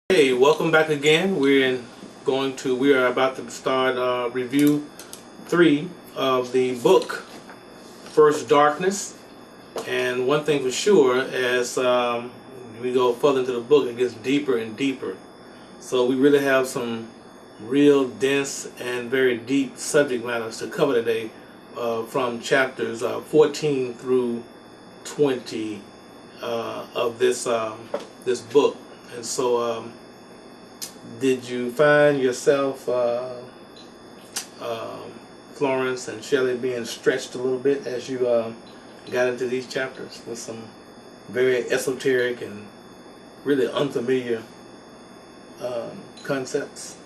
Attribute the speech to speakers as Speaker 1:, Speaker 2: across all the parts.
Speaker 1: Hey, welcome back again. We are about to start review 3 of the book First Darkness. And one thing for sure, as we go further into the book, it gets deeper and deeper. So we really have some real dense and very deep subject matters to cover today, from chapters 14 through 20 of this book. And so, did you find yourself, Florence and Shelley, being stretched a little bit as you got into these chapters with some very esoteric and really unfamiliar concepts?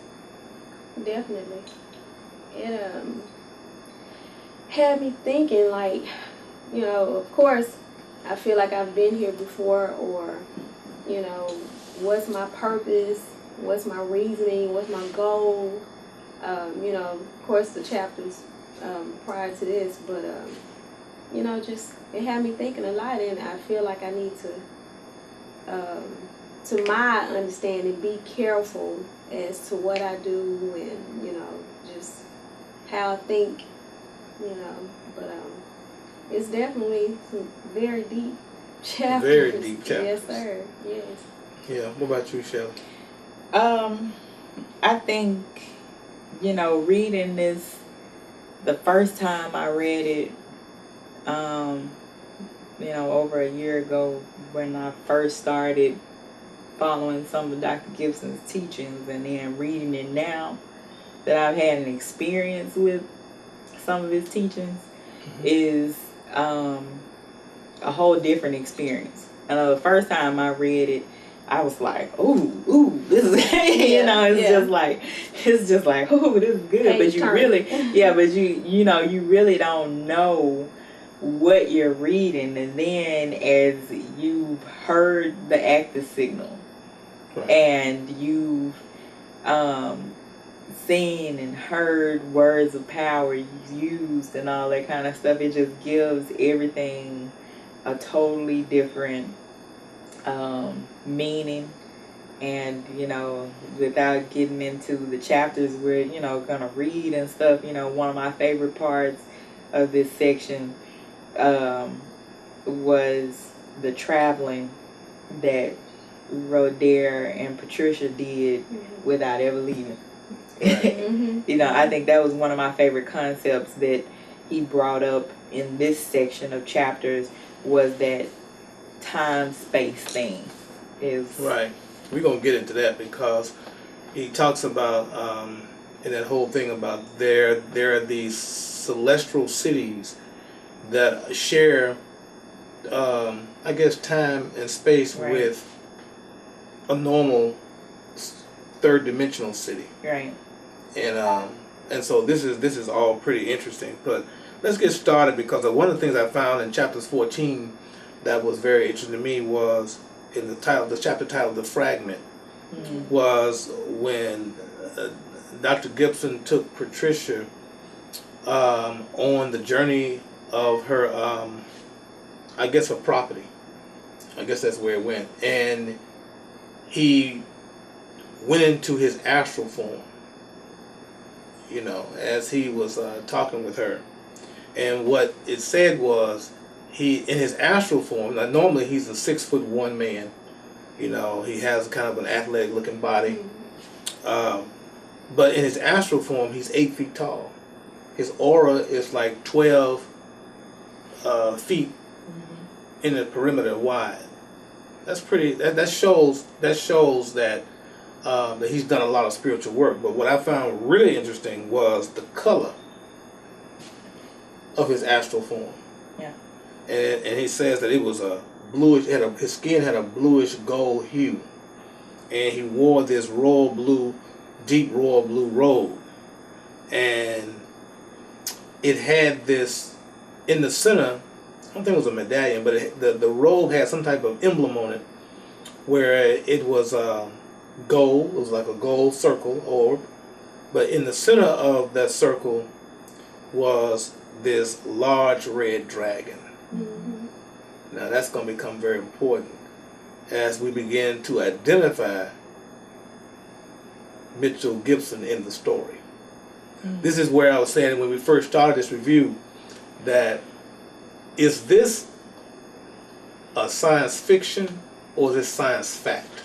Speaker 2: Definitely. It had me thinking, like, of course, I feel like I've been here before, or, what's my purpose, what's my reasoning, what's my goal. Of course, the chapters prior to this, but, just it had me thinking a lot, and I feel like I need to my understanding, be careful as to what I do and, just how I think, but it's definitely some very deep chapters.
Speaker 1: Very deep chapters.
Speaker 2: Yes, sir. Yes.
Speaker 1: Yeah. What about you, Shelley?
Speaker 3: I think, reading this, the first time I read it, over a year ago when I first started following some of Dr. Gibson's teachings, and then reading it now that I've had an experience with some of his teachings, is a whole different experience. The first time I read it, I was like, ooh, this is, it's just like, ooh, this is good. But you really, but you really don't know what you're reading. And then as you've heard the active signal, right, and you've seen and heard words of power used and all that kind of stuff, it just gives everything a totally different meaning. And without getting into the chapters we're gonna read and stuff, one of my favorite parts of this section was the traveling that Roder and Patricia did without ever leaving. I think that was one of my favorite concepts that he brought up in this section of chapters, was that time-space thing.
Speaker 1: Right. We're going to get into that because he talks about, in that whole thing about there are these celestial cities that share, I guess, time and space, right, with a normal third-dimensional city.
Speaker 3: Right.
Speaker 1: And so this is all pretty interesting. But let's get started, because one of the things I found in chapters 14 that was very interesting to me was in the chapter titled "The Fragment." Was when Dr. Gibson took Patricia on the journey of her, I guess, her property. I guess that's where it went. And he went into his astral form, as he was talking with her. And what it said was, in his astral form, now normally he's a 6'1" man. He has kind of an athletic looking body. But in his astral form, he's 8 feet tall. His aura is like 12 feet in the perimeter wide. That's pretty. That shows that he's done a lot of spiritual work. But what I found really interesting was the color of his astral form.
Speaker 3: Yeah.
Speaker 1: And he says that it was a bluish. His skin had a bluish gold hue, and he wore this deep royal blue robe, and it had this in the center. I don't think it was a medallion, but the robe had some type of emblem on it, where it was gold. It was like a gold circle orb, but in the center of that circle was this large red dragon. Now that's going to become very important as we begin to identify Mitchell Gibson in the story. This is where I was saying when we first started this review that is this a science fiction or is this science fact?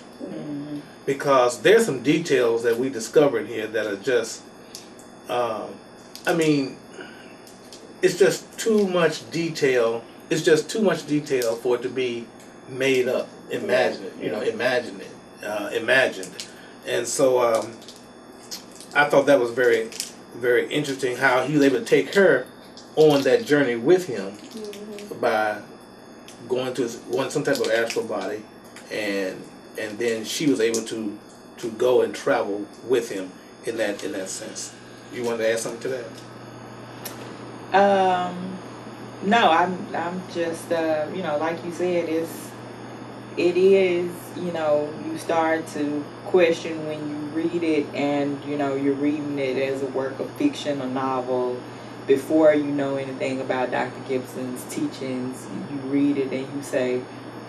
Speaker 1: Because there's some details that we discovered here that are just, I mean, it's just too much detail. It's just too much detail for it to be made up, imagined. And so I thought that was very, very interesting how he was able to take her on that journey with him by going to some type of astral body, and then she was able to go and travel with him in that sense. You wanted to add something to that?
Speaker 3: No, I'm just like you said, it is you start to question when you read it, and you're reading it as a work of fiction, a novel. Before you know anything about Dr. Gibson's teachings, you read it and you say,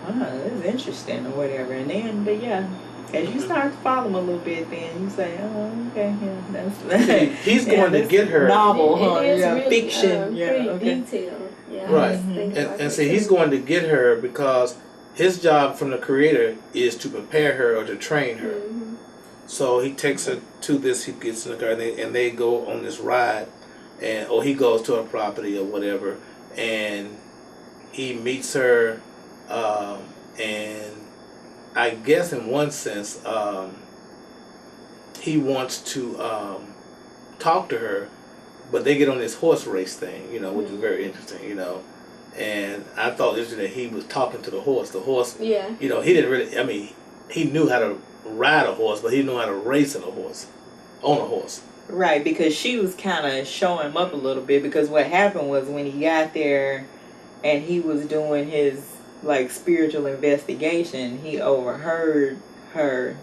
Speaker 3: that's interesting or whatever. And then, but yeah, as you start to follow him a little bit, then you say, oh, okay, yeah, that's
Speaker 1: he's going to get her
Speaker 3: novel,
Speaker 2: It is
Speaker 3: yeah,
Speaker 2: really,
Speaker 3: fiction,
Speaker 2: pretty
Speaker 3: okay.
Speaker 2: detailed. Yeah,
Speaker 1: right. And see, he's
Speaker 2: too.
Speaker 1: going to get her because his job from the Creator is to prepare her or to train her. So he takes her to this. He gets in the car and they go on this ride, or he goes to a property or whatever, and he meets her, and I guess in one sense, he wants to talk to her, but they get on this horse race thing, which is very interesting, And I thought it was that he was talking to the horse. The horse, he didn't really. I mean, he knew how to ride a horse, but he knew how to race on a horse.
Speaker 3: Right, because she was kind of showing him up a little bit, because what happened was when he got there and he was doing his spiritual investigation, he overheard her,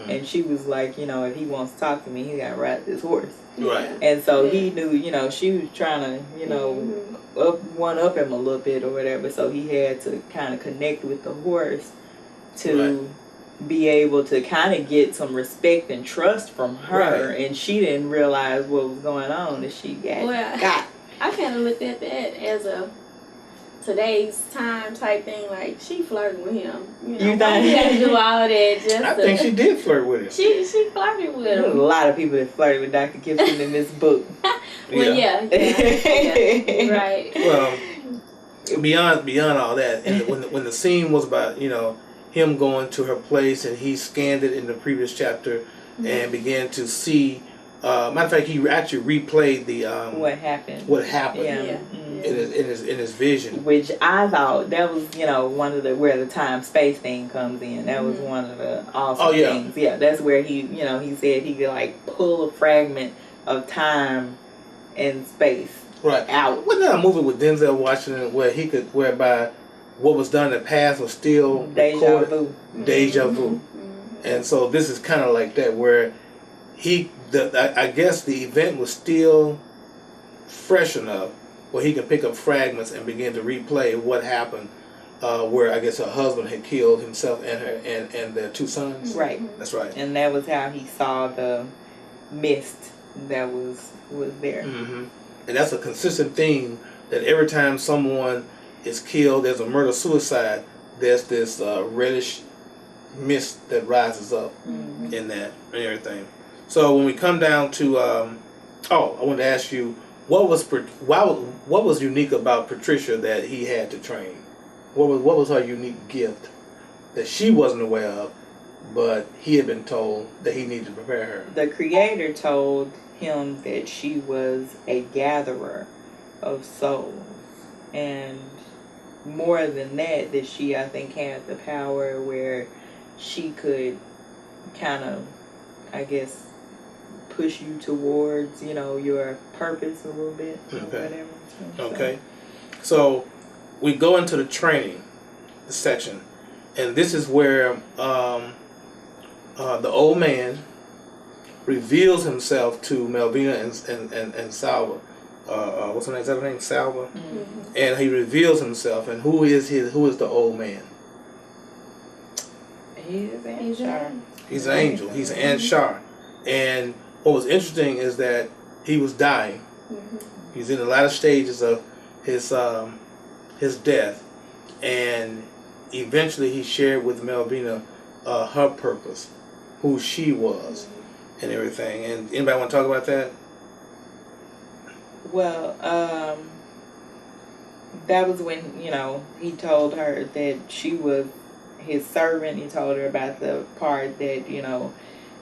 Speaker 3: and she was like, if he wants to talk to me, he got to ride this horse.
Speaker 1: Right.
Speaker 3: And so he knew, she was trying to, one up him a little bit or whatever, so he had to kind of connect with the horse to be able to kind of get some respect and trust from her, and she didn't realize what was going on that she got.
Speaker 2: I kind of looked at that as a today's time type thing, like she flirted with him.
Speaker 3: You
Speaker 2: think she had to do all that just
Speaker 1: I think she did flirt with him.
Speaker 2: She flirted with
Speaker 3: There's a
Speaker 2: him.
Speaker 3: lot of people that flirted with Dr. Gibson in this book.
Speaker 2: Well, yeah. Right.
Speaker 1: Well, beyond all that, and when the scene was about him going to her place, and he scanned it in the previous chapter and began to see. Matter of fact, he actually replayed the
Speaker 3: what happened.
Speaker 1: Yeah. In his vision,
Speaker 3: which I thought that was one of where the time space thing comes in. That was one of the awesome things. Yeah, that's where he he said he could pull a fragment of time and space out.
Speaker 1: Wasn't there a movie with Denzel Washington whereby what was done in the past was still
Speaker 3: Deja vu.
Speaker 1: Deja vu. And so this is kind of like that, where I guess the event was still fresh enough where he can pick up fragments and begin to replay what happened, where I guess her husband had killed himself and her and their two sons.
Speaker 3: Right.
Speaker 1: That's right.
Speaker 3: And that was how he saw the mist that was there.
Speaker 1: And that's a consistent theme, that every time someone is killed, there's a murder-suicide, there's this reddish mist that rises up in that and everything. So when we come down to, I wanted to ask you, what was unique about Patricia that he had to train? What was her unique gift that she wasn't aware of, but he had been told that he needed to prepare her?
Speaker 3: The Creator told him that she was a gatherer of souls, and more than that she, I think, had the power where she could kind of, I guess, push you towards, your purpose a little bit, or whatever.
Speaker 1: Okay. So we go into the training section, and this is where the old man reveals himself to Melvina and Salva. What's her name? Is that her name? Salva. And he reveals himself, and who is the old man?
Speaker 3: He is Anshar.
Speaker 1: He's an angel. He's an Anshar. And what was interesting is that he was dying. He's in the latter stages of his death, and eventually he shared with Melvina her purpose, who she was, and everything. And anybody want to talk about that?
Speaker 3: Well, that was when, he told her that she was his servant. He told her about the part that,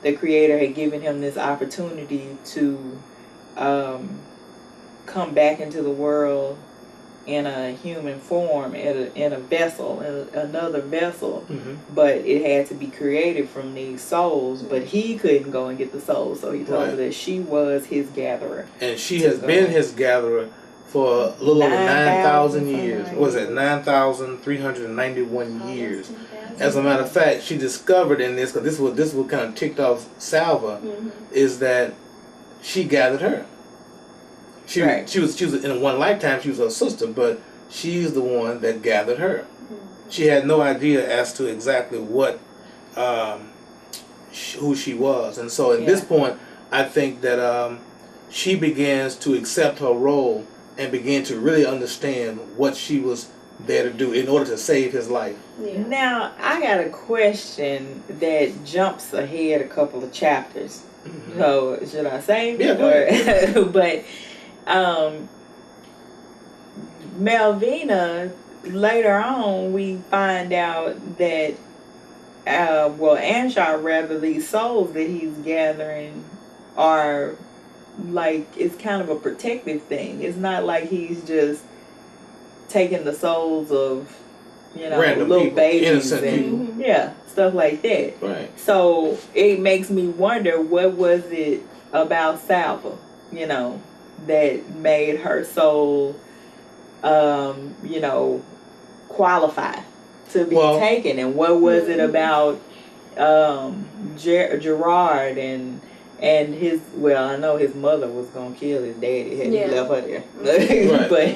Speaker 3: the Creator had given him this opportunity to come back into the world in a human form, in a vessel, in another vessel, but it had to be created from these souls, but he couldn't go and get the souls, so he told her that she was his gatherer.
Speaker 1: And she has been his gatherer for a little over 9,000 years. What was that? 9,391 years. As a matter of fact, she discovered in this, because this was kind of ticked off Salva, is that she gathered her. She was in one lifetime she was her sister, but she's the one that gathered her. She had no idea as to exactly what who she was, and so at this point, I think that she begins to accept her role and begin to really understand what she was there to do in order to save his life.
Speaker 3: Now, I got a question that jumps ahead a couple of chapters. So, should I say?
Speaker 1: Yeah,
Speaker 3: but Melvina, later on, we find out that, Anshar, rather, these souls that he's gathering are like, it's kind of a protective thing. It's not like he's just taking the souls of,
Speaker 1: random
Speaker 3: little
Speaker 1: people,
Speaker 3: babies
Speaker 1: innocent
Speaker 3: and
Speaker 1: people.
Speaker 3: Stuff like that.
Speaker 1: Right.
Speaker 3: So it makes me wonder, what was it about Salva, that made her soul, qualify to be taken, and what was it about Gerard and his, I know his mother was gonna kill his daddy had he left her there.
Speaker 1: Right.
Speaker 3: But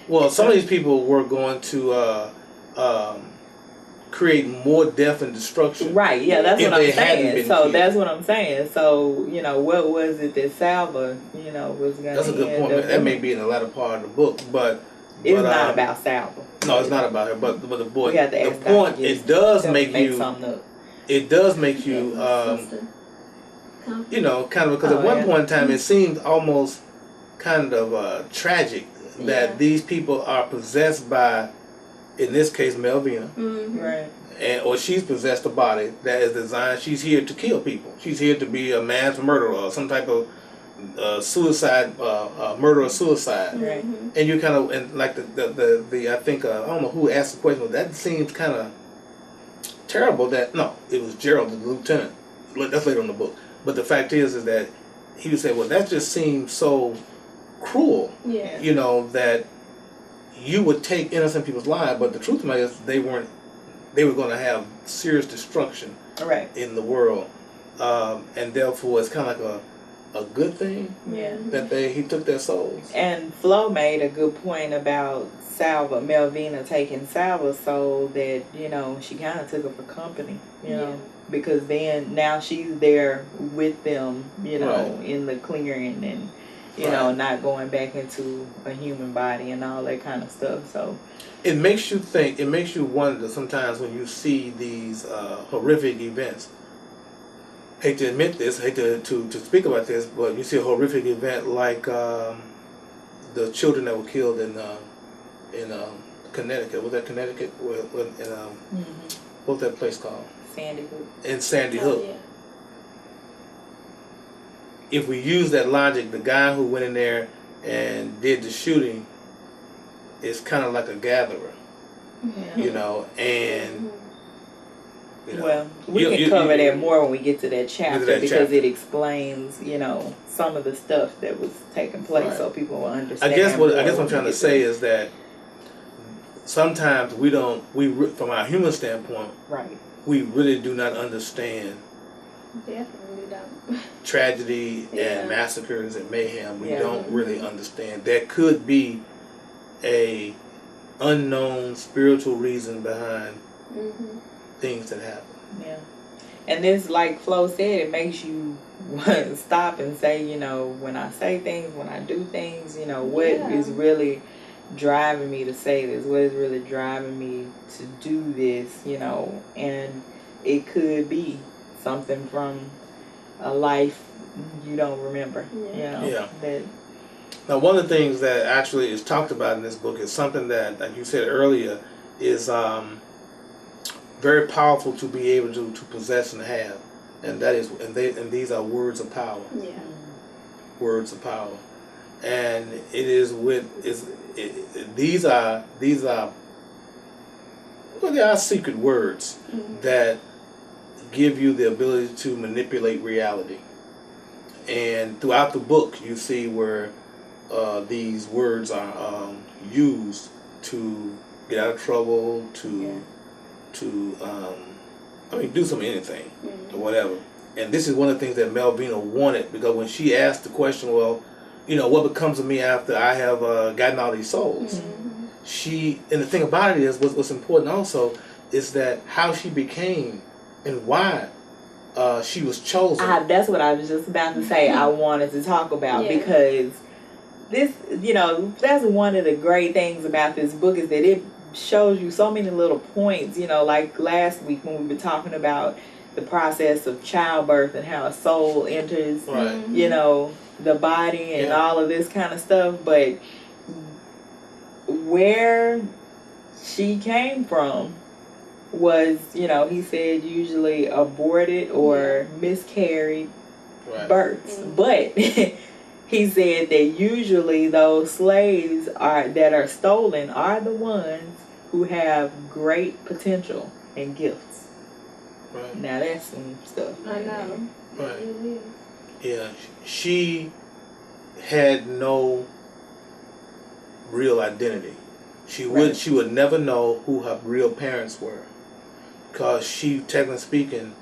Speaker 1: well, some of these people were going to create more death and destruction.
Speaker 3: Right, that's what I'm saying. So
Speaker 1: killed.
Speaker 3: that's what I'm saying. So, what was it that Salva, was gonna
Speaker 1: That's a good point. That may be in the latter part of the book, but
Speaker 3: it's not about Salva.
Speaker 1: No, it's not about her, but the boy.
Speaker 3: We have to
Speaker 1: the point, it does make you
Speaker 3: something up.
Speaker 1: It does make you kind of, because at one point in time it seemed almost kind of tragic that these people are possessed by, in this case, Melvina.
Speaker 3: Right.
Speaker 1: Or she's possessed a body that is designed, she's here to kill people. She's here to be a mass murderer or some type of suicide, murder or suicide.
Speaker 3: Right.
Speaker 1: And you kind of, and like the I think, I don't know who asked the question, but that seems kind of terrible that, no, it was Gerald, the lieutenant. That's later in the book. But the fact is that he would say, well, that just seems so cruel, that you would take innocent people's lives, but the truth of the matter is they were going to have serious destruction in the world, and therefore it's kind of like a good thing that he took their souls. And
Speaker 3: Flo made a good point about Melvina taking Salva's soul, that she kind of took her for company, because then now she's there with them, in the clearing and. Not going back into a human body and all that kind of stuff. So
Speaker 1: it makes you think. It makes you wonder sometimes when you see these horrific events. Hate to admit this. Hate to speak about this, but you see a horrific event like the children that were killed in Connecticut. Was that Connecticut? What was that place called?
Speaker 3: Sandy Hook.
Speaker 1: In Sandy Hook. Yeah. If we use that logic, the guy who went in there and did the shooting is kind of like a gatherer, and
Speaker 3: we can cover that more when we get to that chapter, because it explains, some of the stuff that was taking place, so people will understand.
Speaker 1: I guess what I'm trying to say is that sometimes we from our human standpoint, we really do not understand.
Speaker 2: Definitely don't.
Speaker 1: Tragedy and massacres and mayhem. We don't really understand. There could be a unknown spiritual reason behind things that happen.
Speaker 3: Yeah. And this, like Flo said, it makes you stop and say, you know, when I say things, when I do things, you know, what is really driving me to say this? What is really driving me to do this? You know, and it could be something from a life you don't remember. You know,
Speaker 1: Yeah.
Speaker 3: that.
Speaker 1: Now, one of the things that actually is talked about in this book is something that, like you said earlier, is very powerful to be able to possess and have, and that is, and these are words of power.
Speaker 2: Yeah.
Speaker 1: Words of power, and it is these are well, they are secret words that give you the ability to manipulate reality. And throughout the book, you see where these words are used to get out of trouble, to do some anything or whatever. And this is one of the things that Melvina wanted, because when she asked the question, well, you know, what becomes of me after I have gotten all these souls? And the thing about it is, what's important also is that how she became and why she was chosen.
Speaker 3: That's what I was just about to say. I wanted to talk about because this, you know, that's one of the great things about this book, is that it shows you so many little points. You know, like last week when we were talking about the process of childbirth and how a soul enters, you know, the body and all of this kind of stuff. But where she came from was, you know, he said usually aborted or miscarried births. But he said that usually those slaves that are stolen are the ones who have great potential and gifts.
Speaker 1: Right.
Speaker 3: Now that's some stuff.
Speaker 2: I know.
Speaker 1: Right.
Speaker 2: It is.
Speaker 1: Yeah, she had no real identity. She would never know who her real parents were, because she, technically speaking,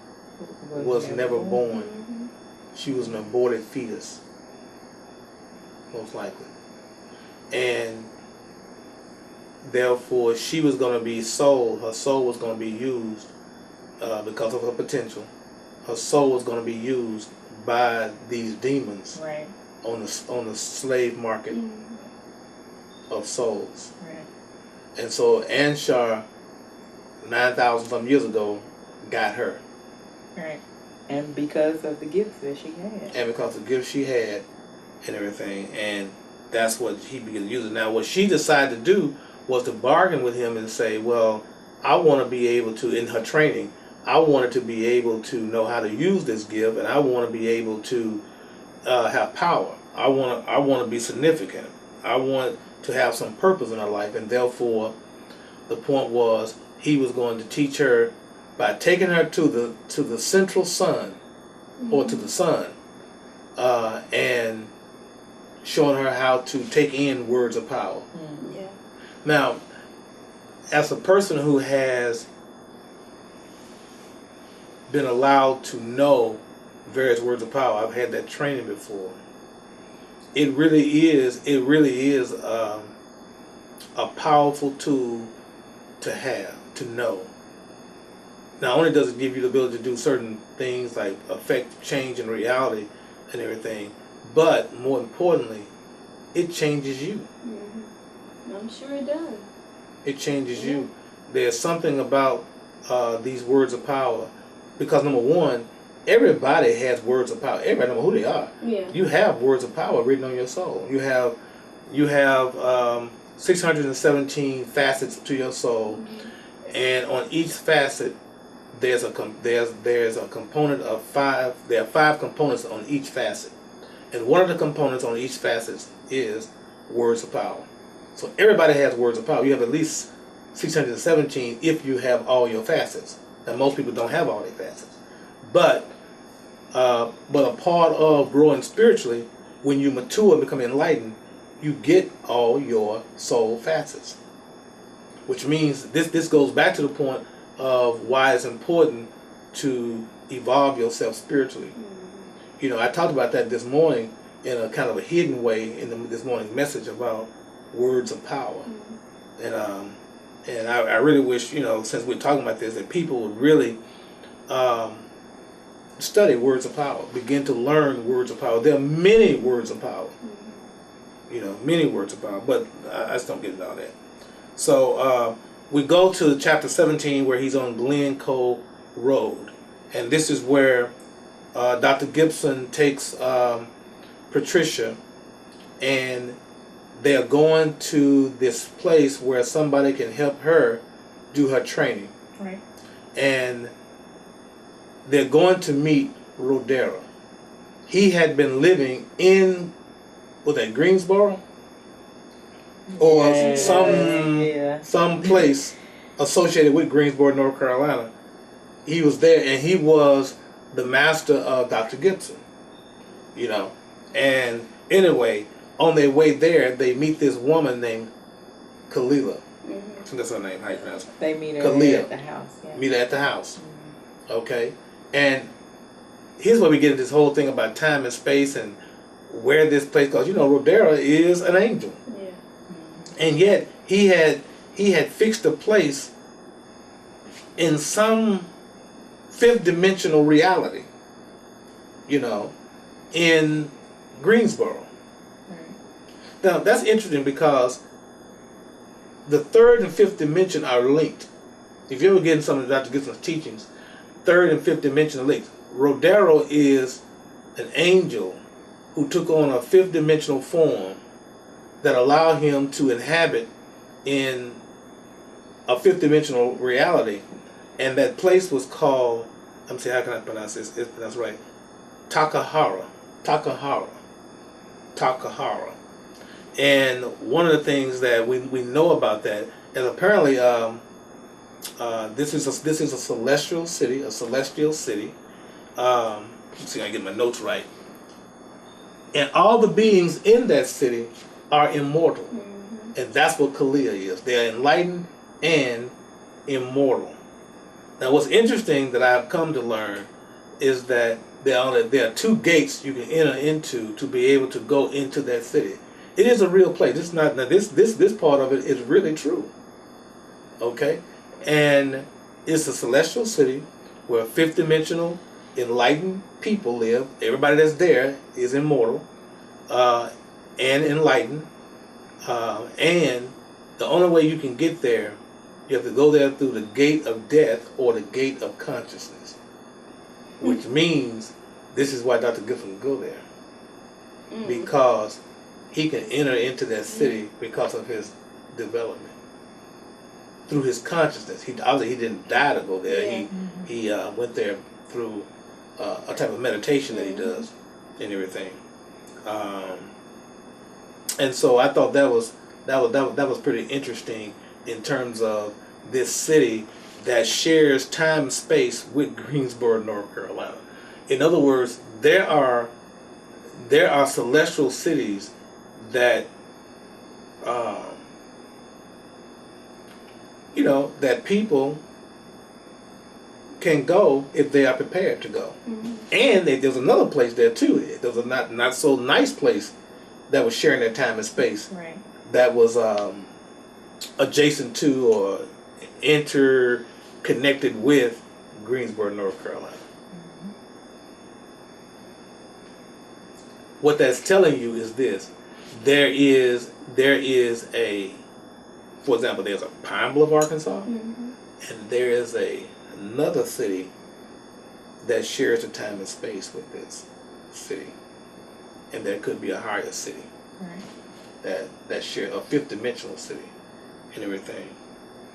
Speaker 1: was never born. She was an aborted fetus, most likely. And therefore, she was going to be sold. Her soul was going to be used because of her potential. Her soul was going to be used by these demons on the slave market of souls. And so Anshar, 9,000 some years ago, got her.
Speaker 3: Right. And because of the gifts that she had.
Speaker 1: And because of the gifts she had and everything. And that's what he began using. Now, what she decided to do was to bargain with him and say, well, I want to be able to, in her training, I wanted to be able to know how to use this gift, and I want to be able to have power. I want to be significant. I want to have some purpose in her life, and therefore, the point was he was going to teach her by taking her to the central sun, or to the sun, and showing her how to take in words of power.
Speaker 2: Yeah.
Speaker 1: Now, as a person who has been allowed to know various words of power, I've had that training before. It really is a powerful tool to have, to know. Not only does it give you the ability to do certain things like affect change in reality and everything, but more importantly, it changes you.
Speaker 2: I'm sure it does.
Speaker 1: It changes you. There's something about these words of power, because number one, everybody has words of power. Everybody knows who they are.
Speaker 2: Yeah.
Speaker 1: You have words of power written on your soul. You have 617 facets to your soul, and on each facet, there's a component of 5. There are 5 components on each facet, and one of the components on each facet is words of power. So everybody has words of power. You have at least 617 if you have all your facets. And most people don't have all their facets. But a part of growing spiritually, when you mature and become enlightened, you get all your soul facets. Which means this goes back to the point of why it's important to evolve yourself spiritually. You know, I talked about that this morning in a kind of a hidden way in this morning's message about words of power. And I really wish, you know, since we're talking about this, that people would really study words of power. Begin to learn words of power. There are many words of power. Many words of power. But I just don't get into all that. So we go to chapter 17 where he's on Glencoe Road. And this is where Dr. Gibson takes Patricia, and they're going to this place where somebody can help her do her training.
Speaker 3: Right.
Speaker 1: And they're going to meet Rodero. He had been living in, was that Greensboro? Or some place associated with Greensboro, North Carolina. He was there, and he was the master of Dr. Gibson. And anyway, on their way there, they meet this woman named Kalila. I think that's her name. How you pronounce it?
Speaker 3: They meet her
Speaker 1: Kalila.
Speaker 3: at the house. Yeah.
Speaker 1: Meet her at the house. Okay. And here's where we get into this whole thing about time and space and where this place goes. Rodera is an angel.
Speaker 2: Yeah.
Speaker 1: And yet he had fixed a place in some fifth dimensional reality. In Greensboro. Now that's interesting because the third and fifth dimension are linked. If you ever get in some of Dr. Gibson's teachings, third and fifth dimension are linked. Rodero is an angel who took on a fifth dimensional form that allowed him to inhabit in a fifth dimensional reality, and that place was called, I'm saying, how can I pronounce this? It's pronounced right. Takahara. And one of the things that we know about that is apparently this is a celestial city. Let's see, I get my notes right. And all the beings in that city are immortal, and that's what Kalia is. They are enlightened and immortal. Now, what's interesting that I've come to learn is that there are two gates you can enter into to be able to go into that city. It is a real place. It's not now. This part of it is really true. Okay, and it's a celestial city where fifth dimensional enlightened people live. Everybody that's there is immortal and enlightened. And the only way you can get there, you have to go there through the gate of death or the gate of consciousness. Which means this is why Dr. Gibson go there. Because he can enter into that city because of his development. Through his consciousness. He didn't die to go there. Yeah. He went there through a type of meditation that he does and everything. And so I thought that was pretty interesting in terms of this city that shares time and space with Greensboro, North Carolina. In other words, there are celestial cities that that people can go if they are prepared to go. And there's another place there too. There's a not so nice place that was sharing their time and space.
Speaker 3: Right.
Speaker 1: That was adjacent to or interconnected with Greensboro, North Carolina. What that's telling you is this: there is a, for example, there's a Pine Bluff, Arkansas, and there is another city that shares the time and space with this city, and there could be a higher city, that share a fifth dimensional city, and everything.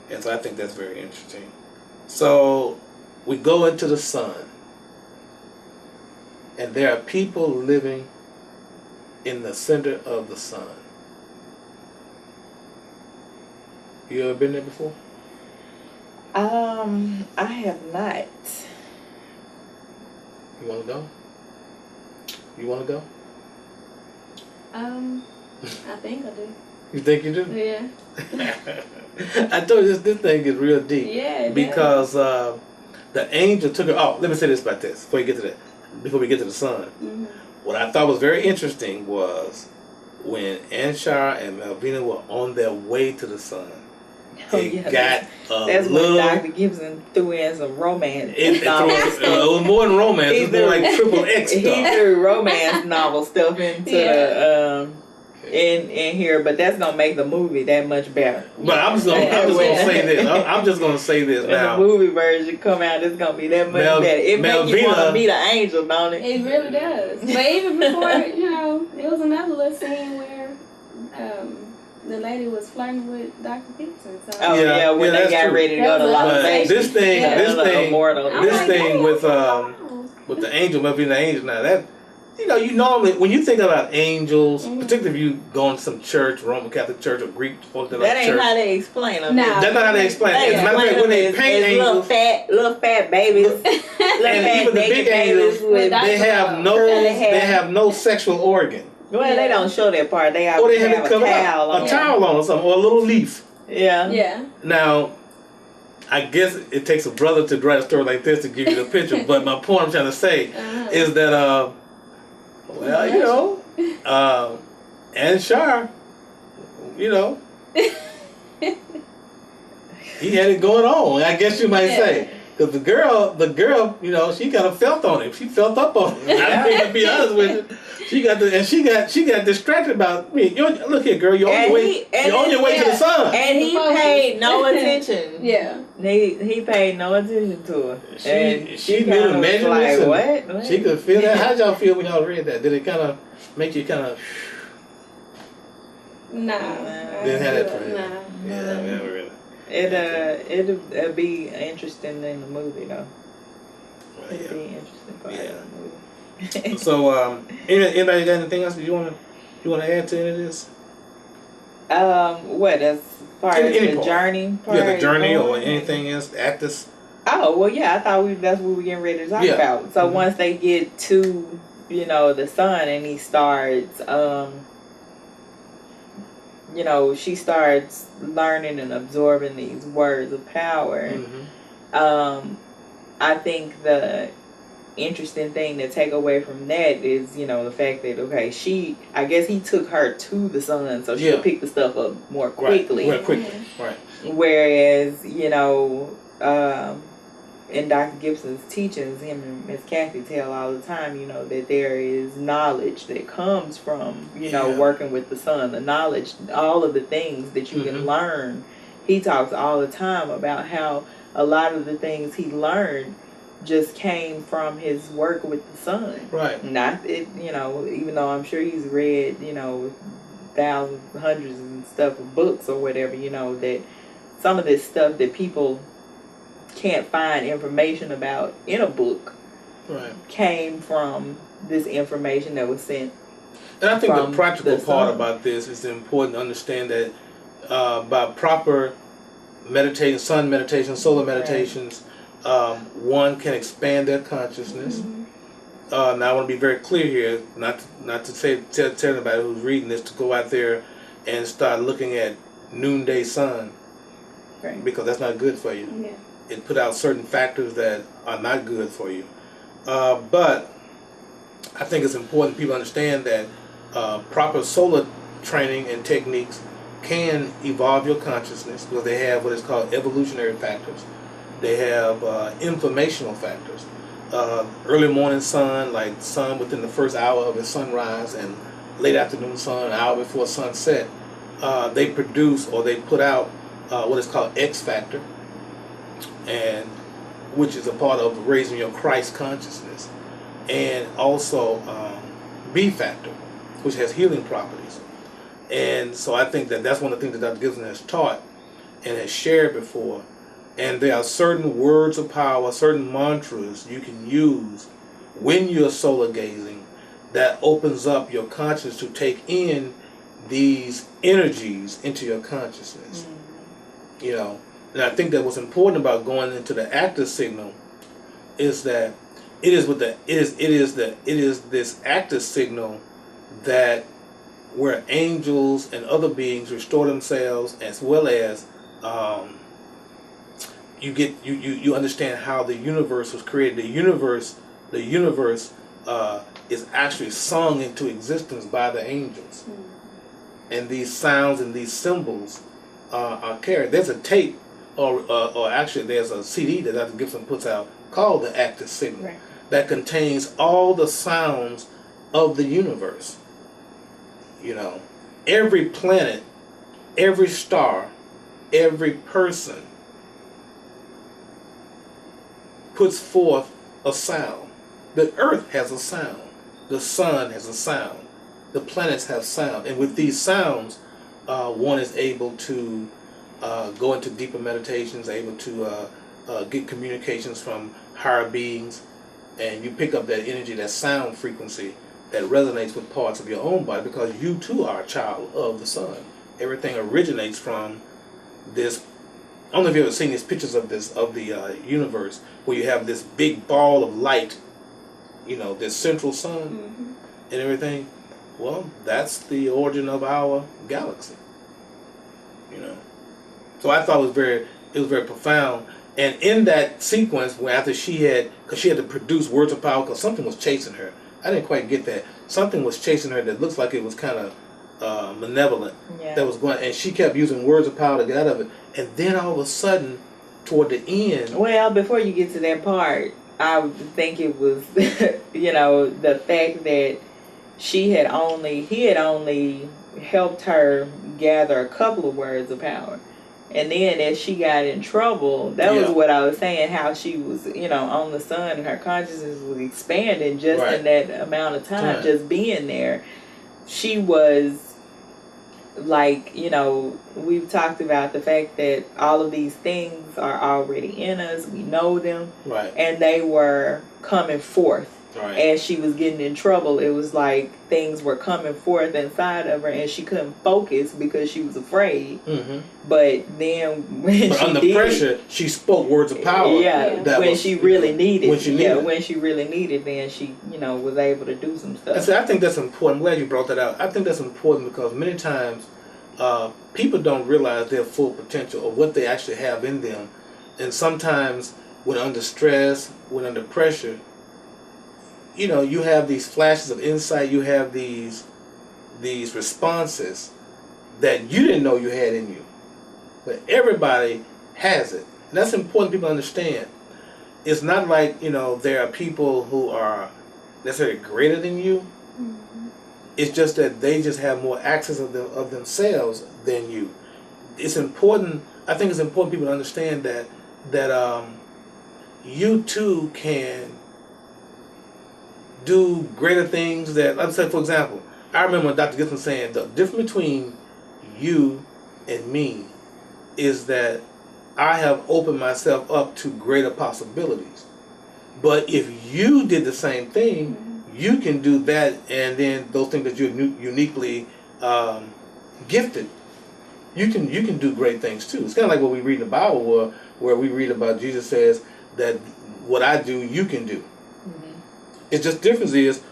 Speaker 1: And so I think that's very interesting. So we go into the sun, and there are people living in the center of the sun. You ever been there before?
Speaker 3: I have not.
Speaker 1: You want to go? You want to go?
Speaker 2: I think I do.
Speaker 1: You think you do?
Speaker 2: Yeah.
Speaker 1: I told you this thing is real deep.
Speaker 2: Yeah.
Speaker 1: Because the angel took her. Oh, let me say this about this before we get to the sun. What I thought was very interesting was when Anshar and Melvina were on their way to the sun, It got
Speaker 3: that's
Speaker 1: little.
Speaker 3: when Dr. Gibson threw in some romance
Speaker 1: It
Speaker 3: novels.
Speaker 1: was more than romance. It was more like triple X
Speaker 3: He
Speaker 1: stuff.
Speaker 3: threw romance novel stuff into the in here, but that's gonna make the movie that much better.
Speaker 1: But I'm just gonna say this. I'm just gonna say this
Speaker 3: when
Speaker 1: now.
Speaker 3: the movie version come out, it's gonna be that much better. It makes you want to meet an angel, don't it?
Speaker 2: It really does. But even before, there was another little scene where the lady was flirting with Dr. Gibson. So
Speaker 3: When they got ready to go to Las Vegas.
Speaker 1: This thing with the angel, must be the angel now. That you normally when you think about angels, particularly if you go into some church, Roman Catholic church or Greek Orthodox
Speaker 3: that ain't
Speaker 1: church,
Speaker 3: how they explain them.
Speaker 2: No,
Speaker 1: that's not how they explain it. As a matter of fact, when they paint angels,
Speaker 3: little fat babies,
Speaker 1: and even the big angels, they have no sexual organ.
Speaker 3: Well, they don't show that part. They have
Speaker 1: Or they
Speaker 3: a
Speaker 1: have
Speaker 3: towel on.
Speaker 1: A towel on or something, or a little leaf.
Speaker 3: Yeah.
Speaker 2: Yeah.
Speaker 1: Now, I guess it takes a brother to write a story like this to give you the picture. But my point I'm trying to say is that, and Shar, he had it going on. I guess you might say. Because the girl, she kind of felt on him. She felt up on him. I mean, to be honest with you. She got distracted about me. Look here, girl. You're on your way to the sun.
Speaker 3: And he paid no attention.
Speaker 2: Yeah.
Speaker 3: He paid no attention to her.
Speaker 1: She knew the measurements.
Speaker 3: Like, what?
Speaker 1: She could feel that. How did y'all feel when y'all read that? Did it kind of make you kind of?
Speaker 2: Nah.
Speaker 1: Didn't have that for you.
Speaker 2: Nah.
Speaker 1: Yeah, never really.
Speaker 3: It'll be interesting in the movie though. It'll be interesting part of the movie.
Speaker 1: So, anybody got anything else you want to add to any of this?
Speaker 3: What as far as the journey part?
Speaker 1: Yeah, the journey or anything else at this.
Speaker 3: Oh well, yeah. I thought that's what we were getting ready to talk about. So once they get to the son and he starts she starts learning and absorbing these words of power. I think the interesting thing to take away from that is, the fact that, I guess he took her to the sun so she could pick the stuff up more quickly.
Speaker 1: Right.
Speaker 3: Whereas, in Dr. Gibson's teachings, him and Miss Kathy tell all the time, that there is knowledge that comes from, working with the sun. The knowledge, all of the things that you can learn. He talks all the time about how a lot of the things he learned just came from his work with the sun.
Speaker 1: Right.
Speaker 3: Not it, even though I'm sure he's read, thousands, hundreds and stuff of books or whatever, that some of this stuff that people can't find information about in a book came from this information that was sent.
Speaker 1: And I think the practical part about this is important to understand that by proper meditating, sun meditation, solar meditations, one can expand their consciousness. Now I want to be very clear here, not to tell anybody who's reading this to go out there and start looking at noonday sun, because that's not good for you.
Speaker 2: Yeah.
Speaker 1: It put out certain factors that are not good for you. But I think it's important people understand that proper solar training and techniques can evolve your consciousness because they have what is called evolutionary factors. They have informational factors. Early morning sun, like sun within the first hour of its sunrise, and late afternoon sun, an hour before sunset, they produce or they put out what is called X factor, and which is a part of raising your Christ consciousness, and also B factor, which has healing properties. And so I think that that's one of the things that Dr. Gibson has taught and has shared before. And there are certain words of power, certain mantras you can use when you're solar gazing that opens up your consciousness to take in these energies into your consciousness. And I think that what's important about going into the active signal is that it is this active signal that where angels and other beings restore themselves, as well as you understand how the universe was created. The universe is actually sung into existence by the angels, and these sounds and these symbols are carried. There's a tape, or actually there's a CD that Dr. Gibson puts out called the Active Signal,
Speaker 3: Right.
Speaker 1: that contains all the sounds of the universe. You know, every planet, every star, every person puts forth a sound. The earth has a sound. The sun has a sound. The planets have sound. And with these sounds, one is able to go into deeper meditations, able to get communications from higher beings, and you pick up that energy, that sound frequency that resonates with parts of your own body, because you too are a child of the sun. Everything originates from this. I don't know if you've ever seen these pictures of the universe, where you have this big ball of light, you know, this central sun and everything. Well, that's the origin of our galaxy. You know, so I thought it was very profound. And in that sequence, where after because she had to produce words of power, because something was chasing her. I didn't quite get that. Something was chasing her that looks like it was kind of malevolent.
Speaker 3: Yeah.
Speaker 1: That was going, and she kept using words of power to get out of it. And then all of a sudden, toward the end.
Speaker 3: Well, before you get to that part, I think it was, you know, the fact that he had only helped her gather a couple of words of power. And then as she got in trouble, that was what I was saying, how she was, you know, on the sun and her consciousness was expanding just in that amount of time, just being there. She was like, you know, we've talked about the fact that all of these things are already in us. We know them.
Speaker 1: Right.
Speaker 3: And they were coming forth.
Speaker 1: Right.
Speaker 3: As she was getting in trouble, it was like things were coming forth inside of her, and she couldn't focus because she was afraid.
Speaker 1: Mm-hmm.
Speaker 3: But then when
Speaker 1: under pressure, she spoke words of power.
Speaker 3: Yeah, when she really needed.
Speaker 1: When she needed.
Speaker 3: When she really needed, then she, you know, was able to do some stuff.
Speaker 1: And so I think that's important. I'm glad you brought that out. I think that's important because many times people don't realize their full potential or what they actually have in them, and sometimes when under stress, when under pressure, you know, you have these flashes of insight, you have these responses that you didn't know you had in you. But everybody has it. And that's important people understand. It's not like, you know, there are people who are necessarily greater than you. Mm-hmm. It's just that they just have more access of themselves than you. It's important, I think it's important people to understand that you too can do greater things. That, let's say, for example, I remember Dr. Gibson saying the difference between you and me is that I have opened myself up to greater possibilities. But if you did the same thing, you can do that, and then those things that you're uniquely gifted, you can do great things too. It's kind of like what we read in the Bible, where we read about Jesus says that what I do, you can do. It's just difference is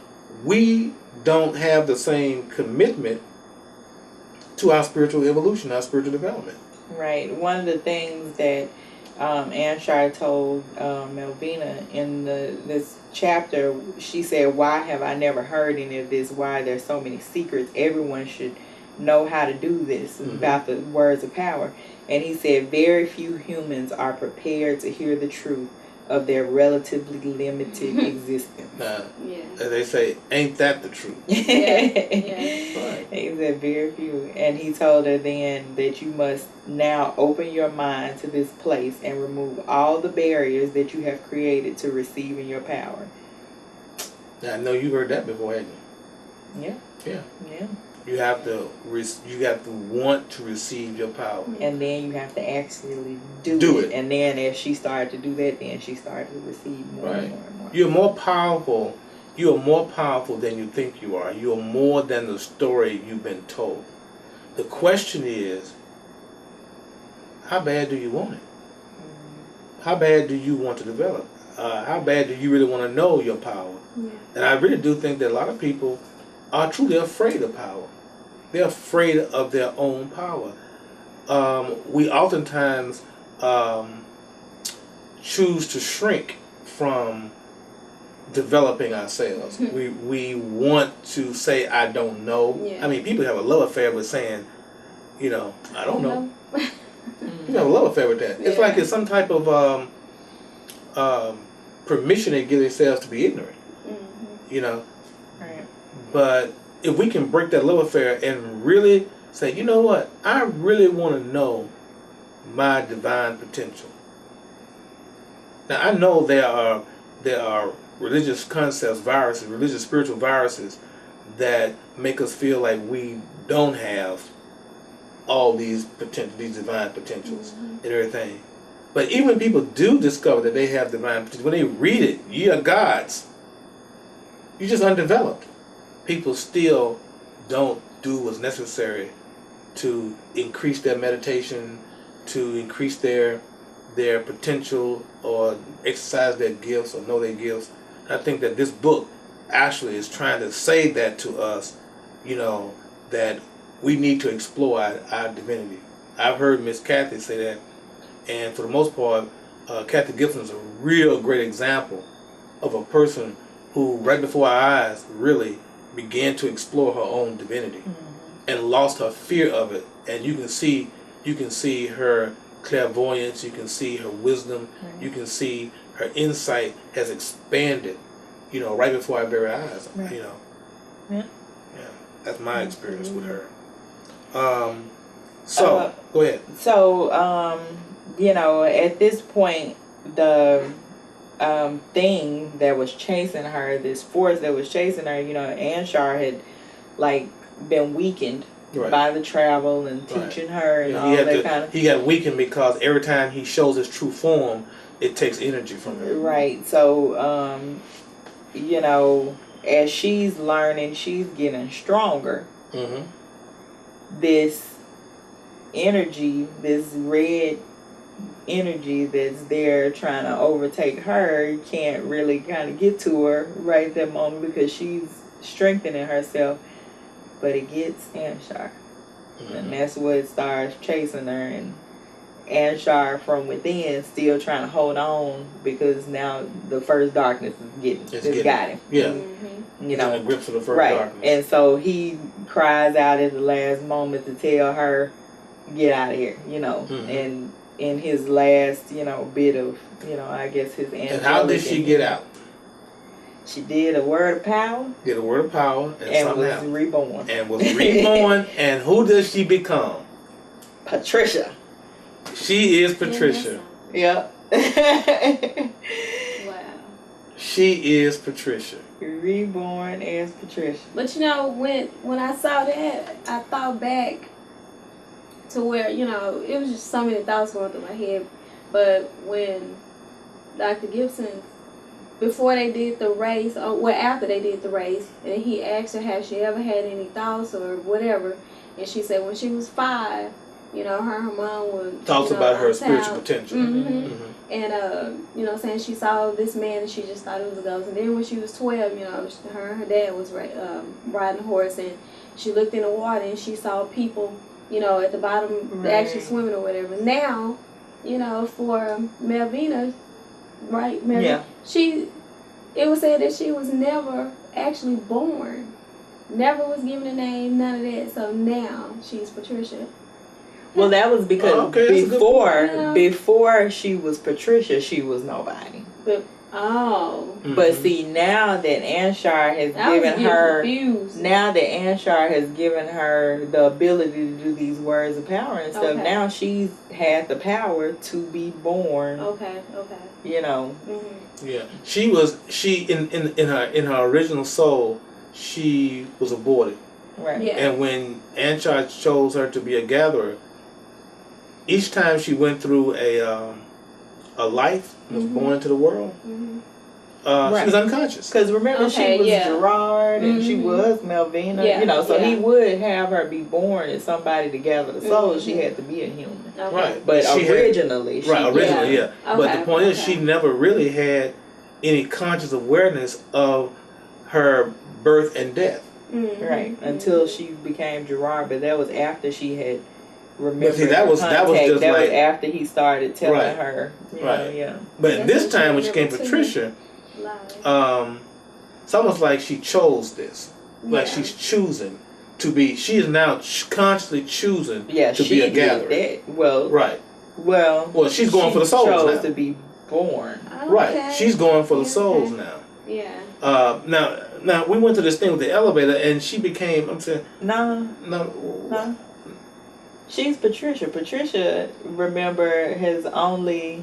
Speaker 1: we don't have the same commitment to our spiritual evolution, our spiritual development.
Speaker 3: Right. One of the things that Anshar told Melvina in this chapter, she said, "Why have I never heard any of this? Why there's so many secrets? Everyone should know how to do this," about the words of power. And he said, "Very few humans are prepared to hear the truth of their relatively limited existence."
Speaker 1: As they say, ain't that the truth?
Speaker 3: Right. He said very few. And he told her then that you must now open your mind to this place and remove all the barriers that you have created to receiving your power.
Speaker 1: Now, I know you heard that before, haven't you? Yeah. You have to want to receive your power.
Speaker 3: And then you have to actually do it. And then as she started to do that, then she started to receive more and more and more.
Speaker 1: You're more powerful. You are more powerful than you think you are. You are more than the story you've been told. The question is, how bad do you want it? How bad do you want to develop? How bad do you really want to know your power? And I really do think that a lot of people are truly afraid of power. They're afraid of their own power. We oftentimes choose to shrink from developing ourselves. We want to say, I don't know. I mean, people have a love affair with saying, you know, I don't know. You have a love affair with that. It's like it's some type of permission they give themselves to be ignorant. You know.
Speaker 3: Right.
Speaker 1: But if we can break that love affair and really say, you know what, I really want to know my divine potential. Now I know there are religious concepts, viruses, religious spiritual viruses that make us feel like we don't have all these these divine potentials and everything. But even when people do discover that they have divine potential, when they read it, ye are gods, you're just undeveloped. People still don't do what's necessary to increase their meditation, to increase their potential, or exercise their gifts or know their gifts. I think that this book actually is trying to say that to us, you know, that we need to explore our divinity. I've heard Miss Kathy say that, and for the most part, Kathy Gibson is a real great example of a person who, right before our eyes, really began to explore her own divinity and lost her fear of it. And you can see her clairvoyance, you can see her wisdom, you can see her insight has expanded, you know, right before our very eyes. You know, yeah, that's my experience with her. So go ahead.
Speaker 3: So you know, at this point, the thing that was chasing her, this force that was chasing her, you know, Anshar had like been weakened by the travel and teaching her and all that kind of.
Speaker 1: He got weakened because every time he shows his true form, it takes energy from him.
Speaker 3: Right. So you know, as she's learning, she's getting stronger. This energy, this red energy that's there trying to overtake her, can't really kind of get to her right at that moment because she's strengthening herself, but it gets Anshar. And that's what starts chasing her, and Anshar from within still trying to hold on because now the first darkness is got him. You know,
Speaker 1: in the grips of the first darkness.
Speaker 3: And so he cries out at the last moment to tell her, get out of here, you know. And in his last, you know, bit of, you know, I guess his angelic.
Speaker 1: And how did she get out?
Speaker 3: She did a word of power.
Speaker 1: Did a word of power and
Speaker 3: was reborn.
Speaker 1: And was reborn. And who does she become?
Speaker 3: Patricia.
Speaker 1: She is Patricia.
Speaker 3: Yep.
Speaker 2: Wow.
Speaker 1: She is Patricia.
Speaker 3: Reborn as Patricia.
Speaker 2: But you know, when I saw that, I thought back to where, you know, it was just so many thoughts going through my head. But when Dr. Gibson, before they did the race, or well, after they did the race, and he asked her, has she ever had any thoughts or whatever, and she said when she was 5, you know, her mom would
Speaker 1: talks about her spiritual potential.
Speaker 2: And you know, saying she saw this man and she just thought it was a ghost. And then when she was 12, you know, her and her dad was riding a horse, and she looked in the water and she saw people, you know, at the bottom actually swimming or whatever. Now, you know, for Melvina, right? It was said that she was never actually born, never was given a name, none of that. So now she's Patricia.
Speaker 3: Well, that was because before she was Patricia, she was nobody. But see, now that Anshar has given her the ability to do these words of power and stuff, now she's had the power to be born. You know.
Speaker 1: Yeah, in her original soul, she was aborted.
Speaker 3: Right.
Speaker 2: Yeah.
Speaker 1: And when Anshar chose her to be a gatherer, each time she went through a life, was born into the world, she was unconscious.
Speaker 3: Because remember, she was Gerard and she was Melvina. You know, so he would have her be born as somebody to gather the souls. She had to be a human.
Speaker 1: Right.
Speaker 3: But originally.
Speaker 1: But the point is, she never really had any conscious awareness of her birth and death.
Speaker 3: Right. Until she became Gerard. But that was after she had remembered.
Speaker 1: But see, that was
Speaker 3: after he started telling her.
Speaker 1: But this time when she became Patricia, it's almost like she chose this. Like she's choosing to be. She is now consciously choosing to be a gatherer.
Speaker 3: Well,
Speaker 1: she's going for the souls
Speaker 3: chose
Speaker 1: now.
Speaker 3: to be born.
Speaker 2: Okay.
Speaker 1: Right. She's going for the
Speaker 2: Yeah,
Speaker 1: souls
Speaker 2: okay.
Speaker 1: now.
Speaker 2: Yeah.
Speaker 1: Now we went to this thing with the elevator, and she became. I'm saying
Speaker 3: No. She's Patricia. Patricia, remember, has only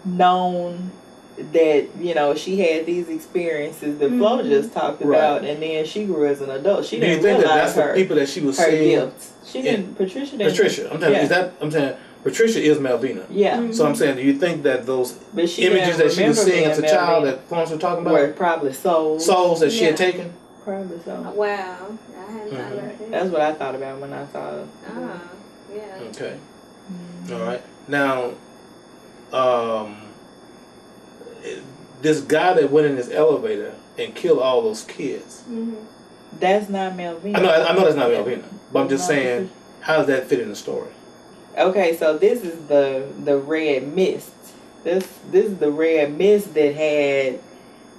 Speaker 3: known that, you know, she had these experiences that Flo just talked about, and then she grew as an adult. She
Speaker 1: Do you
Speaker 3: didn't
Speaker 1: think that
Speaker 3: realize
Speaker 1: that's the people that she was
Speaker 3: her
Speaker 1: seeing?
Speaker 3: gifts. She didn't. Patricia didn't.
Speaker 1: Patricia. I'm telling you, I'm saying Patricia is Malvina.
Speaker 3: Yeah.
Speaker 1: So I'm saying, do you think that those
Speaker 3: But she
Speaker 1: images that she was
Speaker 3: remember
Speaker 1: seeing as a
Speaker 3: being
Speaker 1: child
Speaker 3: Malvina
Speaker 1: that Florence was talking
Speaker 3: were
Speaker 1: about,
Speaker 3: probably souls.
Speaker 1: souls that she had taken?
Speaker 3: Probably so.
Speaker 2: Wow. I hadn't thought about that.
Speaker 3: That's what I thought about when I saw it.
Speaker 2: Ah, yeah.
Speaker 1: Okay. All right. Now, this guy that went in this elevator and killed all those kids.
Speaker 3: That's not Malvina.
Speaker 1: I know that's not Malvina, but I'm just saying, how does that fit in the story?
Speaker 3: Okay, so this is the red mist. This is the red mist that had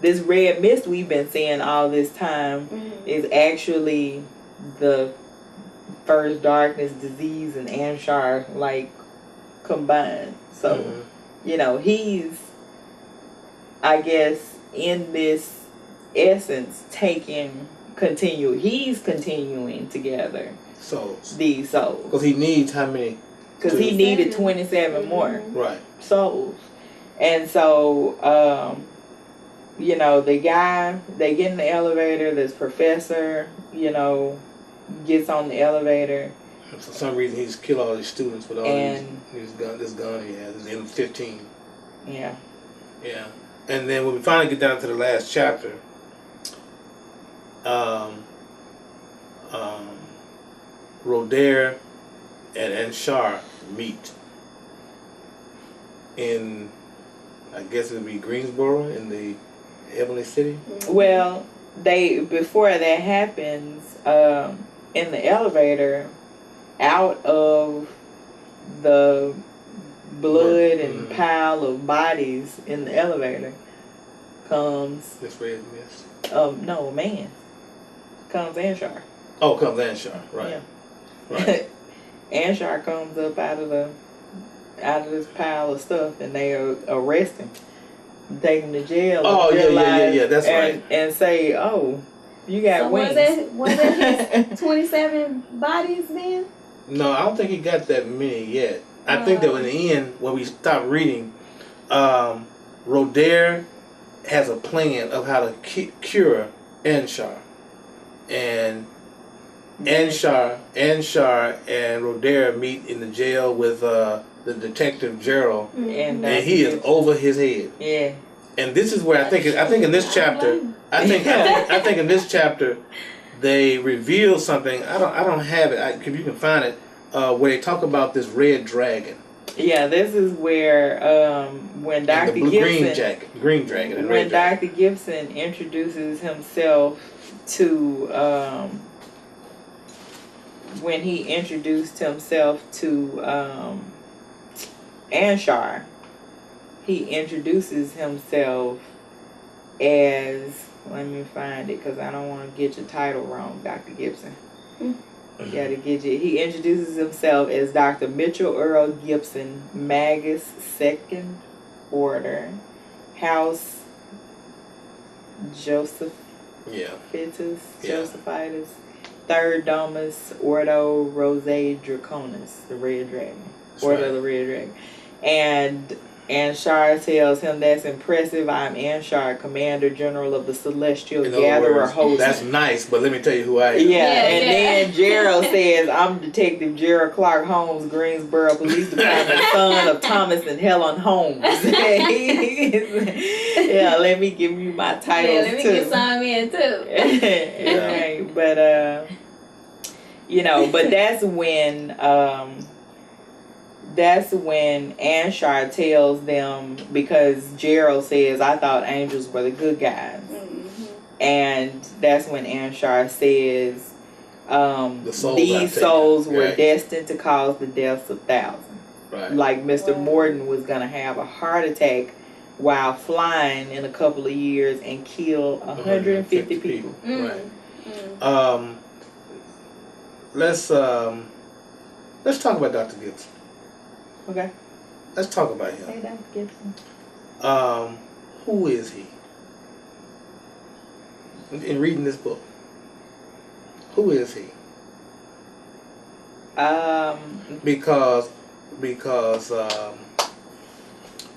Speaker 3: this red mist we've been seeing all this time is actually the first darkness, disease, and Anshar like combined. So you know, he's, I guess, in this essence he's continuing to gather
Speaker 1: Souls.
Speaker 3: these souls.
Speaker 1: Because he needs how many?
Speaker 3: Because he needed 27 more
Speaker 1: Right.
Speaker 3: souls. And so, you know, the guy, they get in the elevator, this professor, you know, gets on the elevator.
Speaker 1: For some reason, he's killed all these students with all this gun he has. It's M15.
Speaker 3: Yeah.
Speaker 1: Yeah. And then when we finally get down to the last chapter, Roder and Anshar meet in, I guess it would be Greensboro in the Heavenly City.
Speaker 3: Well, before that happens, in the elevator, out of the blood and pile of bodies in the elevator comes
Speaker 1: This red mist.
Speaker 3: no, man. Comes Anshar.
Speaker 1: Oh, comes Anshar, right.
Speaker 3: Yeah.
Speaker 1: Right.
Speaker 3: Anshar comes up out of this pile of stuff, and they arrest him, take him to jail.
Speaker 1: Oh, yeah, that's right.
Speaker 3: And say, "Oh, you got
Speaker 2: So
Speaker 3: wings."
Speaker 2: was it his 27 bodies then?
Speaker 1: No, I don't think he got that many yet. I think that in the end, when we stop reading, Roder has a plan of how to cure Anshar. And Anshar and Roder meet in the jail with the detective Gerald, and he is over his head.
Speaker 3: Yeah.
Speaker 1: And this is where I think in this chapter, I think in this chapter, they reveal something. I don't have it. If you can find it, where they talk about this red dragon.
Speaker 3: Yeah, this is where when Dr. Gibson
Speaker 1: green dragon, and
Speaker 3: when
Speaker 1: red
Speaker 3: Dr. Gibson introduces himself to when he introduced himself to Anshar, he introduces himself as, let me find it because I don't want to get your title wrong, Dr. Gibson. Gotta get you. He introduces himself as Dr. Mitchell Earl Gibson, Magus, Second Order, House Joseph.
Speaker 1: Yeah.
Speaker 3: Josephitis, Third Domus, Ordo Rose Draconis, the Red Dragon. Ordo the Red Dragon. And Anshar tells him, "That's impressive. I'm Anshar, Commander General of the Celestial Gatherer Host."
Speaker 1: That's nice, but let me tell you who I am.
Speaker 3: Then Gerald says, "I'm Detective Gerald Clark Holmes, Greensboro Police Department, son of Thomas and Helen Holmes." Yeah, let me give you my titles
Speaker 2: let me
Speaker 3: too.
Speaker 2: get some in too.
Speaker 3: Okay, but you know, but that's when Anshar tells them, because Gerald says, "I thought angels were the good guys." And that's when Anshar says, "These souls were destined to cause the deaths of thousands."
Speaker 1: Right.
Speaker 3: Like Mr. Morton was going to have a heart attack while flying in a couple of years and kill 150 people.
Speaker 1: Right. Let's talk about Dr. Gibson.
Speaker 3: Okay.
Speaker 1: Let's talk about him.
Speaker 3: Hey, Dr. Gibson.
Speaker 1: Who is he? In reading this book, who is he? Because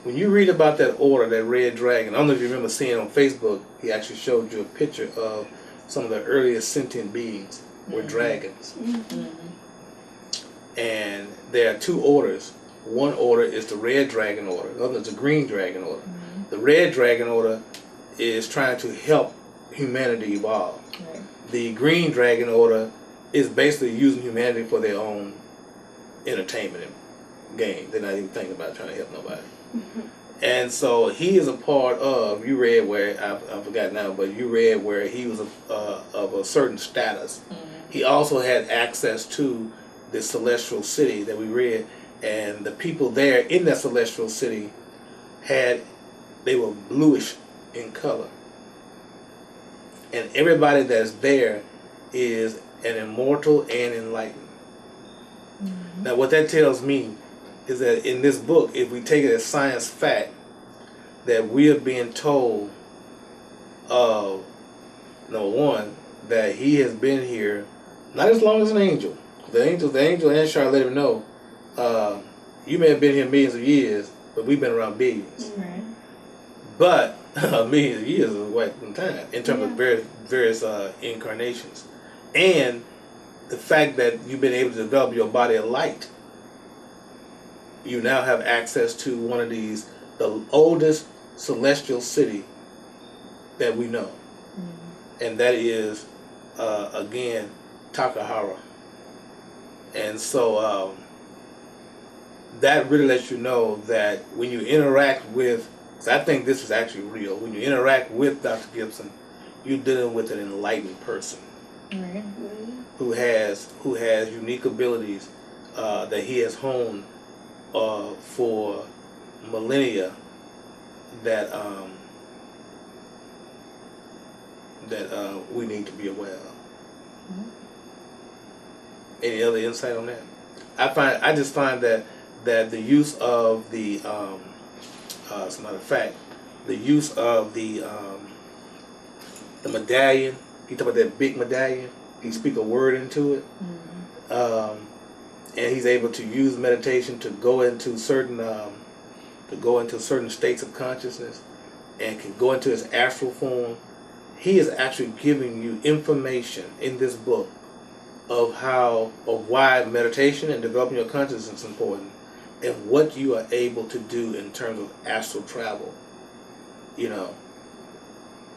Speaker 1: when you read about that order, that red dragon, I don't know if you remember seeing on Facebook, he actually showed you a picture of some of the earliest sentient beings were dragons. And there are two orders. One order is the red dragon order. The other is the green dragon order. The red dragon order is trying to help humanity evolve.
Speaker 3: Right.
Speaker 1: The green dragon order is basically using humanity for their own entertainment and game. They're not even thinking about trying to help nobody. And so he is a part of, you read where, I forgot now, but you read where he was of a certain status. He also had access to the celestial city that we read, and the people there in that celestial city they were bluish in color. And everybody that's there is an immortal and enlightened. Now what that tells me is that in this book, if we take it as science fact, that we are being told of, number one, that he has been here not as long as an angel. The angel and Charlotte let him know, you may have been here millions of years, but we've been around billions.
Speaker 3: Right.
Speaker 1: But millions of years is quite some time in terms of various incarnations. And the fact that you've been able to develop your body of light, you now have access to one of these, the oldest celestial city that we know. And that is, again, Takahara. And so that really lets you know that when you interact with, I think this is actually real, when you interact with Dr. Gibson, you're dealing with an enlightened person.
Speaker 3: Right.
Speaker 1: Who has unique abilities that he has honed for millennia that we need to be aware of. Any other insight on that? I just find that the use of the as a matter of fact, the use of the medallion. He talked about that big medallion. He speak a word into it, and he's able to use meditation to go into certain states of consciousness, and can go into his astral form. He is actually giving you information in this book of why meditation and developing your consciousness is important, and what you are able to do in terms of astral travel,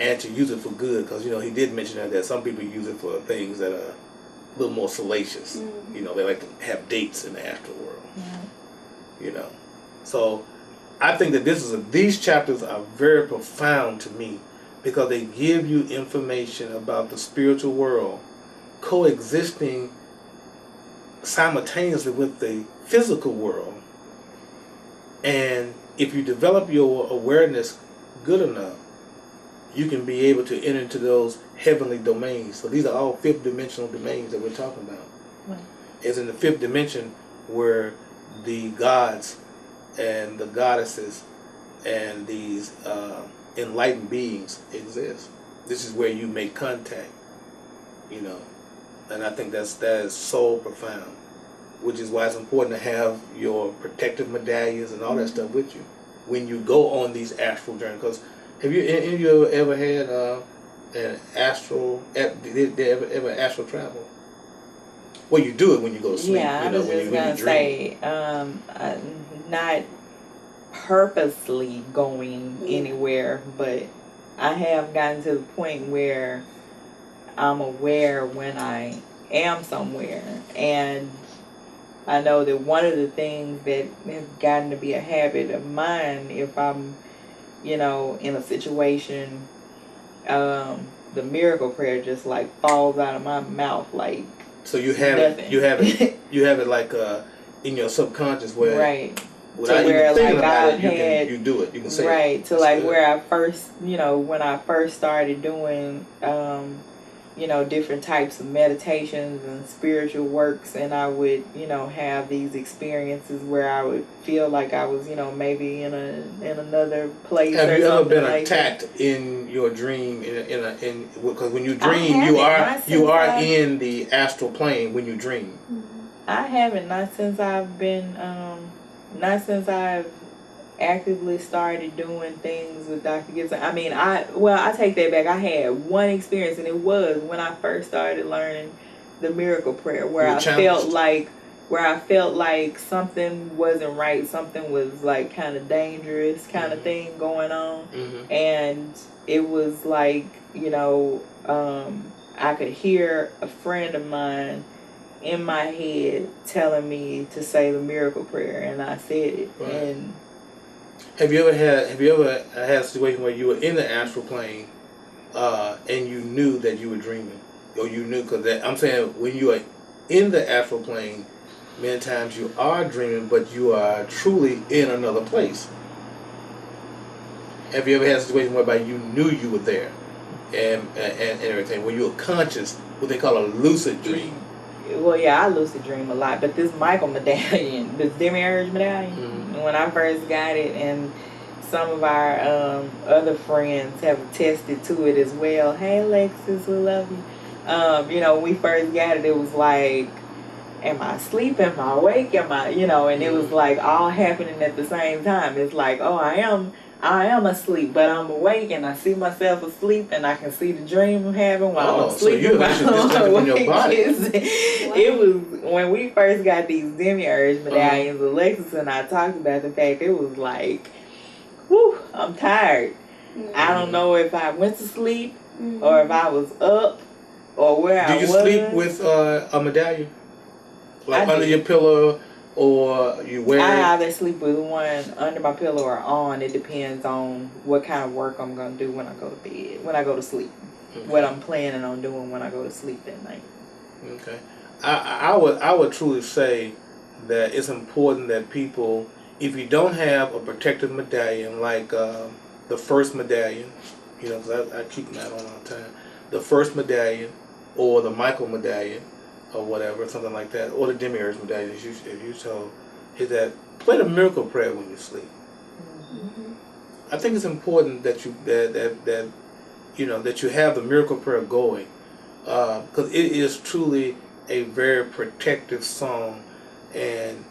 Speaker 1: and to use it for good, because he did mention that some people use it for things that are a little more salacious. They like to have dates in the astral world. So I think that these chapters are very profound to me, because they give you information about the spiritual world coexisting simultaneously with the physical world. And if you develop your awareness good enough, you can be able to enter into those heavenly domains. So these are all fifth dimensional domains that we're talking about.
Speaker 3: Right.
Speaker 1: It's in the fifth dimension where the gods and the goddesses and these enlightened beings exist. This is where you make contact, and I think that is so profound, which is why it's important to have your protective medallions and all that stuff with you when you go on these astral journeys. Because have any of you ever had an astral? Did they ever astral travel? Well, you do it when you go to sleep.
Speaker 3: Yeah, I was just gonna say, not purposely going anywhere, but I have gotten to the point where I'm aware when I am somewhere, and I know that one of the things that has gotten to be a habit of mine, if I'm, in a situation, the miracle prayer just like falls out of my mouth like. So you have
Speaker 1: nothing. You have it like in your subconscious where.
Speaker 3: Right.
Speaker 1: Without even thinking about it, you do it. You can say
Speaker 3: right.
Speaker 1: it.
Speaker 3: To like where I first, when I first started doing different types of meditations and spiritual works, and I would, have these experiences where I would feel like I was, maybe in another place.
Speaker 1: Have
Speaker 3: or
Speaker 1: you ever
Speaker 3: something
Speaker 1: been
Speaker 3: like
Speaker 1: attacked
Speaker 3: that.
Speaker 1: in your dream? Because when you
Speaker 3: I
Speaker 1: dream,
Speaker 3: haven't,
Speaker 1: you are
Speaker 3: not since
Speaker 1: in the astral plane when you dream.
Speaker 3: I haven't, not since I've actively started doing things with Dr. Gibson. I mean, I take that back. I had one experience, and it was when I first started learning the miracle prayer, where I felt like something wasn't right, something was like kind of dangerous kind of thing going on. And it was like, I could hear a friend of mine in my head telling me to say the miracle prayer, and I said it.
Speaker 1: Right.
Speaker 3: And
Speaker 1: have you ever had a situation where you were in the astral plane and you knew that you were dreaming, or you knew? Because I'm saying, when you are in the astral plane, many times you are dreaming, but you are truly in another place. Have you ever had a situation whereby you knew you were there, and everything, where you were conscious, what they call a lucid dream?
Speaker 3: Well, yeah, I lucid dream a lot, but this Michael medallion, this demiurge medallion, when I first got it, and some of our other friends have attested to it as well. Hey, Alexis, we love you. When we first got it, it was like, am I asleep? Am I awake? Am I, and it was like all happening at the same time. It's like, oh, I am asleep, but I'm awake, and I see myself asleep, and I can see the dream I'm having while I'm sleeping.
Speaker 1: So you're actually in your body.
Speaker 3: It was when we first got these demiurge medallions. Alexis and I talked about the fact it was like, whew, I'm tired. I don't know if I went to sleep or if I was up or where I was.
Speaker 1: Do you sleep with a medallion, like under your pillow? Or you wear
Speaker 3: I either sleep with one under my pillow or on. It depends on what kind of work I'm going to do when I go to bed, when I go to sleep. Okay. What I'm planning on doing when I go to sleep that night.
Speaker 1: Okay. I would truly say that it's important that people, if you don't have a protective medallion like the first medallion, because I keep that on all the time, the first medallion or the Michael medallion, or whatever, something like that, or the demiurge medallion, if you told, is that play the miracle prayer when you sleep. I think it's important that you that you have the miracle prayer going, because it is truly a very protective song, and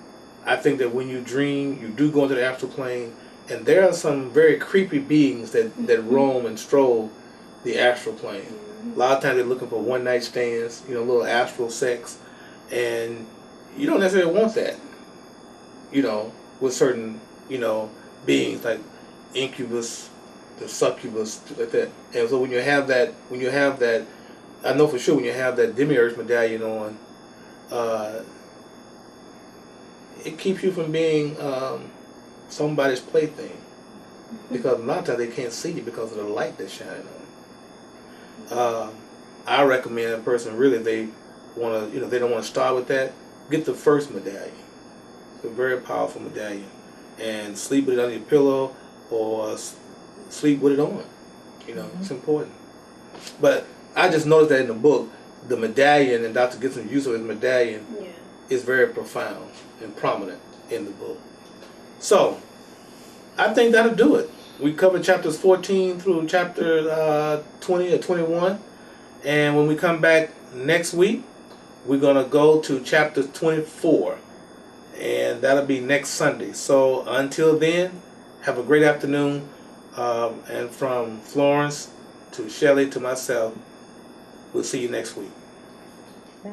Speaker 1: I think that when you dream, you do go into the astral plane, and there are some very creepy beings that roam and stroll the astral plane. A lot of times they're looking for one night stands, little astral sex, and you don't necessarily want that, with certain, beings like incubus, the succubus, like that. And so when you have that, I know for sure when you have that demiurge medallion on, it keeps you from being somebody's plaything, because a lot of times they can't see you because of the light that's shining on. I recommend a person, really, they want to, they don't want to start with that, get the first medallion. It's a very powerful medallion, and sleep with it under your pillow or sleep with it on. It's important. But I just noticed that in the book, the medallion and Dr. Gibson's use of his medallion is very profound and prominent in the book. So I think that'll do it. We covered chapters 14 through chapter 20 or 21. And when we come back next week, we're going to go to chapter 24. And that'll be next Sunday. So until then, have a great afternoon. And from Florence to Shelley to myself, we'll see you next week.
Speaker 3: Bye.